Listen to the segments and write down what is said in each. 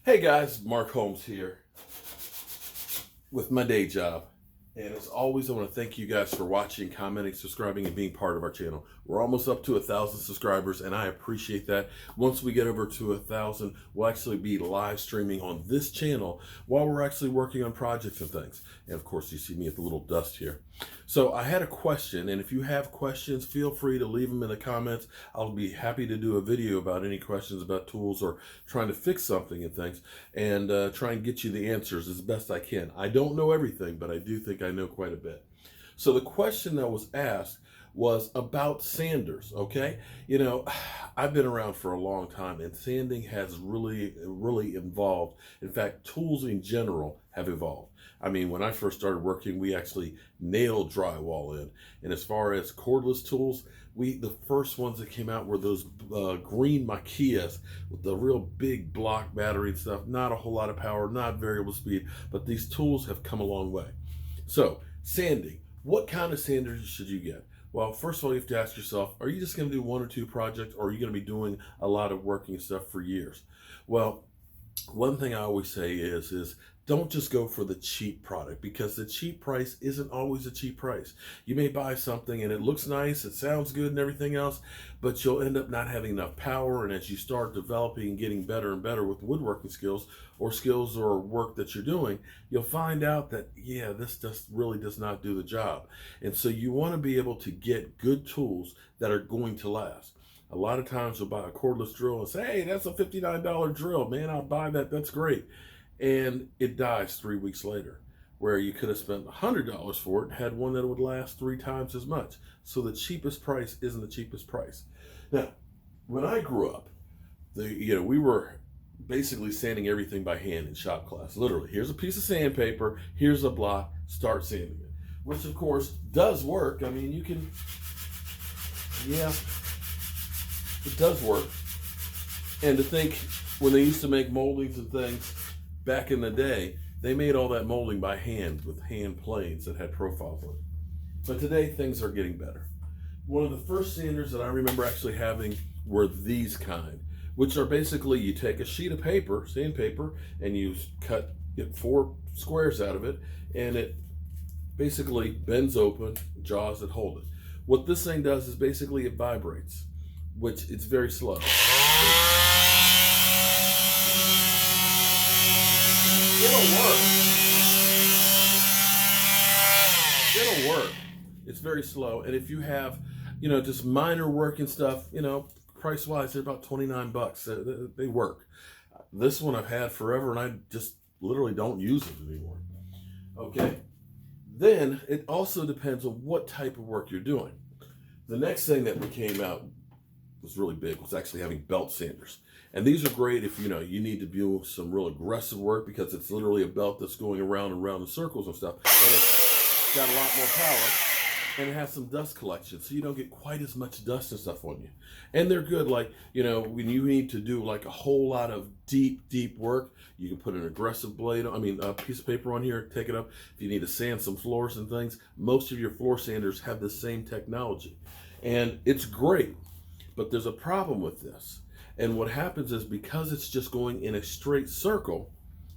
Hey guys, Mark Holmes here with my day job. And as always, I want to thank you guys for watching, commenting, subscribing, and being part of our channel. We're almost up to 1,000 subscribers, and I appreciate that. Once we get over to 1,000, we'll actually be live streaming on this channel while we're actually working on projects and things. And of course, you see me at the little dust here. So I had a question, and if you have questions, feel free to leave them in the comments. I'll be happy to do a video about any questions about tools or trying to fix something and things, and try and get you the answers as best I can. I don't know everything, but I do think I know quite a bit. So the question that was asked was about sanders, okay? You know, I've been around for a long time, and sanding has really evolved. In fact, tools in general have evolved. I mean, when I first started working, we actually nailed drywall in. And as far as cordless tools, the first ones that came out were those green Makias with the real big block battery and stuff. Not a whole lot of power, not variable speed, but these tools have come a long way. So, sanding. What kind of sanders should you get? Well, first of all, you have to ask yourself, are you just going to do one or two projects, or are you going to be doing a lot of working stuff for years? Well, one thing I always say is don't just go for the cheap product, because the cheap price isn't always a cheap price. You may buy something and it looks nice, it sounds good and everything else, but you'll end up not having enough power. And as you start developing and getting better and better with woodworking skills or work that you're doing, you'll find out that, yeah, this just really does not do the job. And so you want to be able to get good tools that are going to last. A lot of times you'll buy a cordless drill and say, hey, that's a $59 drill, man, I'll buy that, that's great. And it dies 3 weeks later, where you could have spent $100 for it and had one that would last 3 times as much. So the cheapest price isn't the cheapest price. Now, when I grew up, we were basically sanding everything by hand in shop class. Literally, here's a piece of sandpaper, here's a block, start sanding it. Which of course does work. I mean, it does work. And to think, when they used to make moldings and things back in the day, they made all that molding by hand with hand planes that had profiles on it. But today things are getting better. One of the first sanders that I remember actually having were these kind, which are basically, you take a sheet of paper, sandpaper, and you get 4 squares out of it, and it basically bends open, jaws that hold it. What this thing does is basically it vibrates, which it's very slow. It'll work. It's very slow. And if you have, just minor work and stuff, price wise, they're about 29 bucks. They work. This one I've had forever, and I just literally don't use it anymore. Okay. Then it also depends on what type of work you're doing. The next thing that came out was really big, was actually having belt sanders. And these are great if you need to do some real aggressive work, because it's literally a belt that's going around and around in circles and stuff. And it's got a lot more power, and it has some dust collection, so you don't get quite as much dust and stuff on you. And they're good, like, when you need to do like a whole lot of deep work, you can put an aggressive blade, a piece of paper on here, take it up. If you need to sand some floors and things, most of your floor sanders have the same technology. And it's great, but there's a problem with this. And what happens is, because it's just going in a straight circle,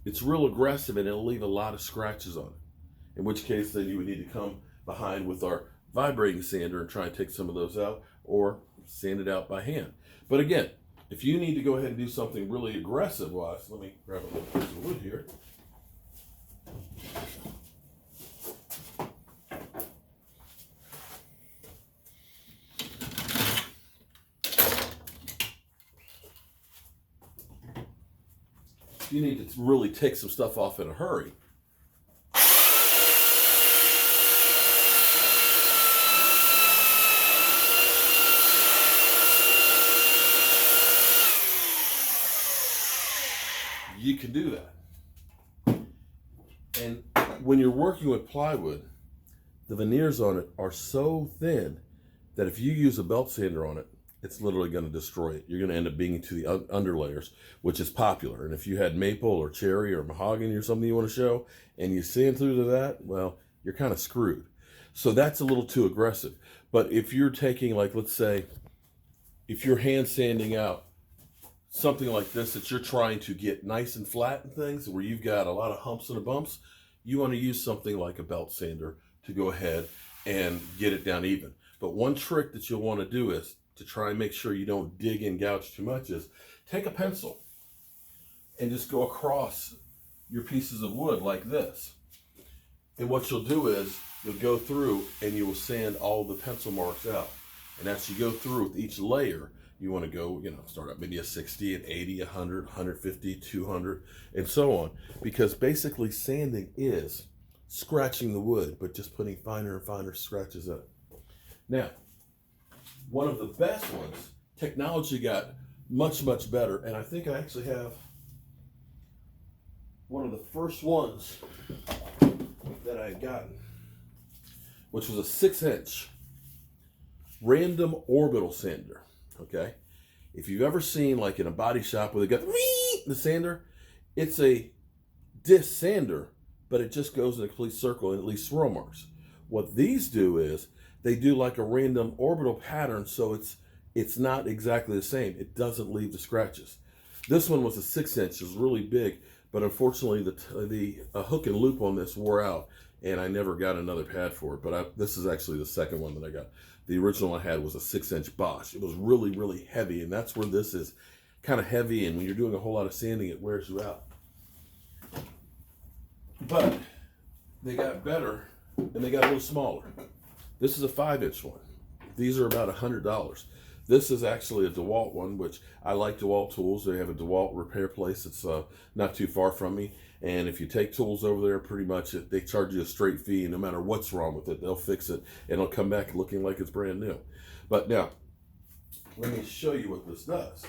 it's real aggressive, and it'll leave a lot of scratches on it. In which case, then you would need to come behind with our vibrating sander and try and take some of those out, or sand it out by hand. But again, if you need to go ahead and do something really aggressive, let me grab a little piece of wood here. You need to really take some stuff off in a hurry. You can do that. And when you're working with plywood, the veneers on it are so thin that if you use a belt sander on it, it's literally going to destroy it. You're going to end up being into the underlayers, which is popular. And if you had maple or cherry or mahogany or something you want to show, and you sand through to that, well, you're kind of screwed. So that's a little too aggressive. But if you're taking, like, let's say, if you're hand sanding out something like this that you're trying to get nice and flat and things, where you've got a lot of humps and bumps, you want to use something like a belt sander to go ahead and get it down even. But one trick that you'll want to do is to try and make sure you don't dig and gouge too much is take a pencil and just go across your pieces of wood like this. And what you'll do is you'll go through and you will sand all the pencil marks out. And as you go through with each layer, you want to go, start out maybe a 60, an 80, 100, 150, 200, and so on. Because basically sanding is scratching the wood, but just putting finer and finer scratches in it. Now, one of the best ones, technology got much, much better. And I think I actually have one of the first ones that I had gotten, which was a 6-inch random orbital sander. Okay, if you've ever seen, like in a body shop where they got the sander, it's a disc sander, but it just goes in a complete circle and it leaves swirl marks. What these do is they do like a random orbital pattern, so it's not exactly the same. It doesn't leave the scratches. This one was a 6-inch, it was really big, but unfortunately the hook and loop on this wore out, and I never got another pad for it. But this is actually the second one that I got. The original I had was a 6-inch Bosch. It was really, really heavy, and that's where this is kind of heavy, and when you're doing a whole lot of sanding, it wears you out. But they got better, and they got a little smaller. This is a 5-inch one. These are about $100. This is actually a DeWalt one, which I like DeWalt tools. They have a DeWalt repair place that's not too far from me. And if you take tools over there, pretty much they charge you a straight fee, and no matter what's wrong with it, they'll fix it, and it'll come back looking like it's brand new. But now, let me show you what this does.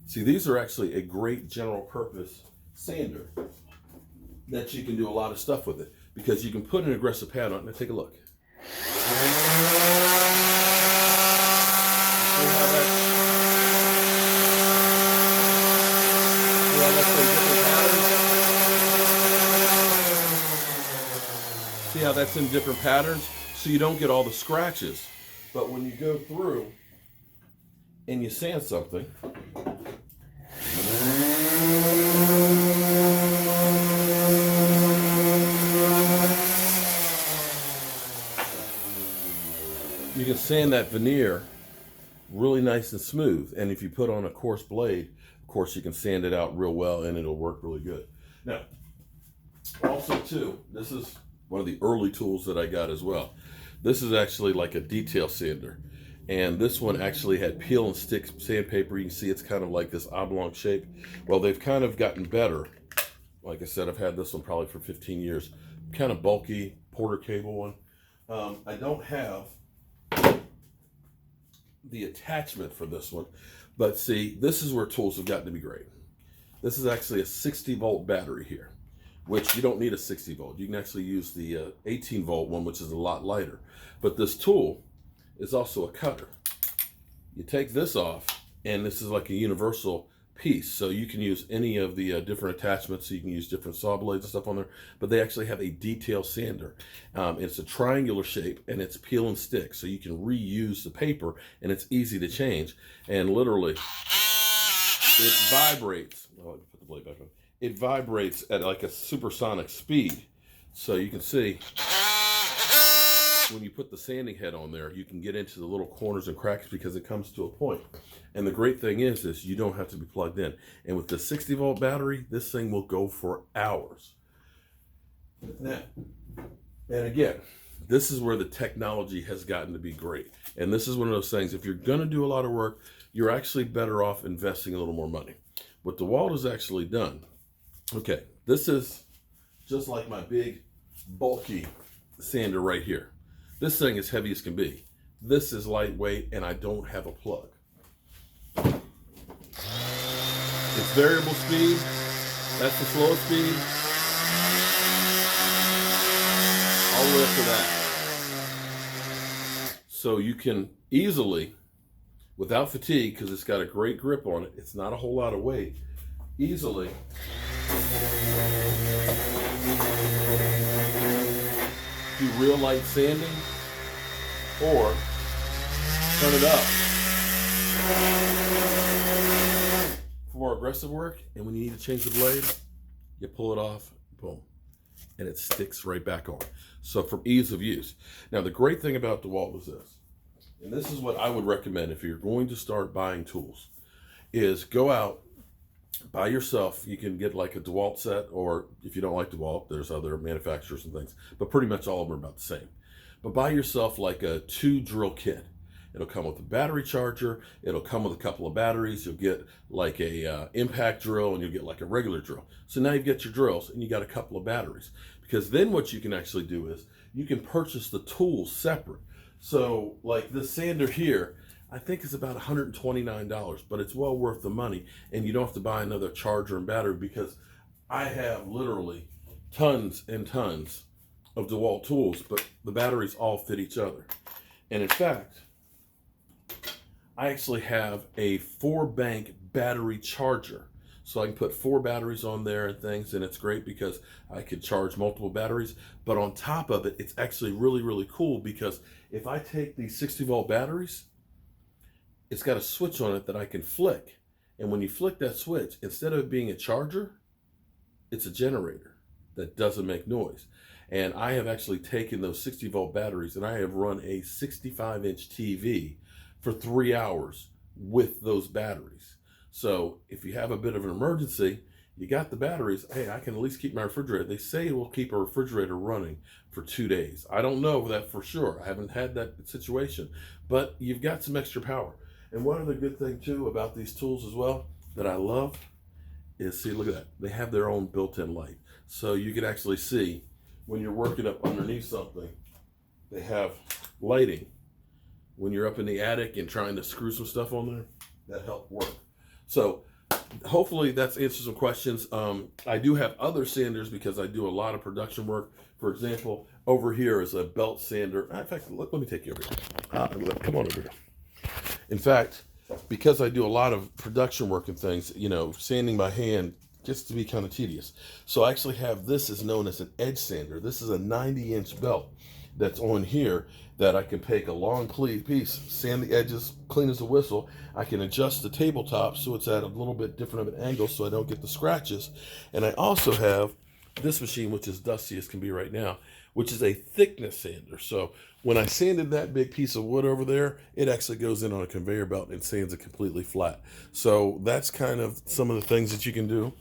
See, these are actually a great general purpose sander that you can do a lot of stuff with it, because you can put an aggressive pad on it. Now take a look. See how that's in different patterns? So you don't get all the scratches. But when you go through and you sand something, you can sand that veneer really nice and smooth. And if you put on a coarse blade, of course you can sand it out real well and it'll work really good. Now, also too, this is one of the early tools that I got as well. This is actually like a detail sander. And this one actually had peel and stick sandpaper. You can see it's kind of like this oblong shape. Well, they've kind of gotten better. Like I said, I've had this one probably for 15 years. Kind of bulky, Porter cable one. I don't have the attachment for this one, but see, this is where tools have gotten to be great. This is actually a 60-volt battery here, which you don't need a 60 volt. You can actually use the 18 volt one, which is a lot lighter. But this tool is also a cutter. You take this off, and this is like a universal piece. So you can use any of the different attachments. So you can use different saw blades and stuff on there, but they actually have a detail sander. It's a triangular shape, and it's peel and stick. So you can reuse the paper, and it's easy to change. And literally, it vibrates. Oh, put the blade back on. It vibrates at like a supersonic speed. So you can see when you put the sanding head on there, you can get into the little corners and cracks because it comes to a point. And the great thing is you don't have to be plugged in. And with the 60-volt battery, this thing will go for hours. Now, and again, this is where the technology has gotten to be great. And this is one of those things, if you're gonna do a lot of work, you're actually better off investing a little more money. What DeWalt has actually done, okay, this is just like my big, bulky sander right here. This thing is heavy as can be. This is lightweight, and I don't have a plug. It's variable speed. That's the slowest speed. All the way up to that. So you can easily, without fatigue, because it's got a great grip on it, it's not a whole lot of weight, easily do real light sanding or turn it up For more aggressive work, and when you need to change the blade, you pull it off, boom, and it sticks right back on. So for ease of use. Now the great thing about DeWalt is this, and this is what I would recommend if you're going to start buying tools, is go out, buy yourself. You can get like a DeWalt set, or if you don't like DeWalt, there's other manufacturers and things, but pretty much all of them are about the same. But buy yourself like a 2 drill kit. It'll come with a battery charger. It'll come with a couple of batteries. You'll get like a impact drill, and you'll get like a regular drill. So now you've got your drills, and you got a couple of batteries. Because then what you can actually do is you can purchase the tools separate. So like this sander here, I think is about $129, but it's well worth the money, and you don't have to buy another charger and battery, because I have literally tons and tons of DeWalt tools, but the batteries all fit each other. And in fact, I actually have a 4-bank battery charger. So I can put 4 batteries on there and things, and it's great because I could charge multiple batteries. But on top of it, it's actually really, really cool, because if I take these 60-volt batteries, it's got a switch on it that I can flick. And when you flick that switch, instead of it being a charger, it's a generator that doesn't make noise. And I have actually taken those 60-volt batteries, and I have run a 65-inch TV for 3 hours with those batteries. So if you have a bit of an emergency, you got the batteries. Hey, I can at least keep my refrigerator. They say it will keep a refrigerator running for 2 days. I don't know that for sure. I haven't had that situation, but you've got some extra power. And one other good thing too about these tools as well that I love is, see, look at that. They have their own built-in light. So you can actually see when you're working up underneath something, they have lighting. When you're up in the attic and trying to screw some stuff on there, that helped work. So hopefully that's answered some questions. I do have other sanders because I do a lot of production work. For example, over here is a belt sander. In fact, let me take you over here. Come on over here. In fact, because I do a lot of production work and things, you know, sanding by hand gets to be kind of tedious. So I actually have this is known as an edge sander. This is a 90-inch belt that's on here that I can take a long piece, sand the edges, clean as a whistle. I can adjust the tabletop so it's at a little bit different of an angle so I don't get the scratches. And I also have this machine, which is dusty as can be right now, which is a thickness sander. So when I sanded that big piece of wood over there, it actually goes in on a conveyor belt and sands it completely flat. So that's kind of some of the things that you can do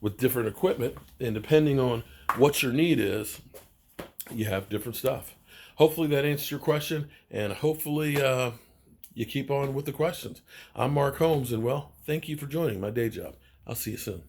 with different equipment, and depending on what your need is, you have different stuff. Hopefully that answers your question, and hopefully you keep on with the questions. I'm Mark Holmes, and well, thank you for joining my day job. I'll see you soon.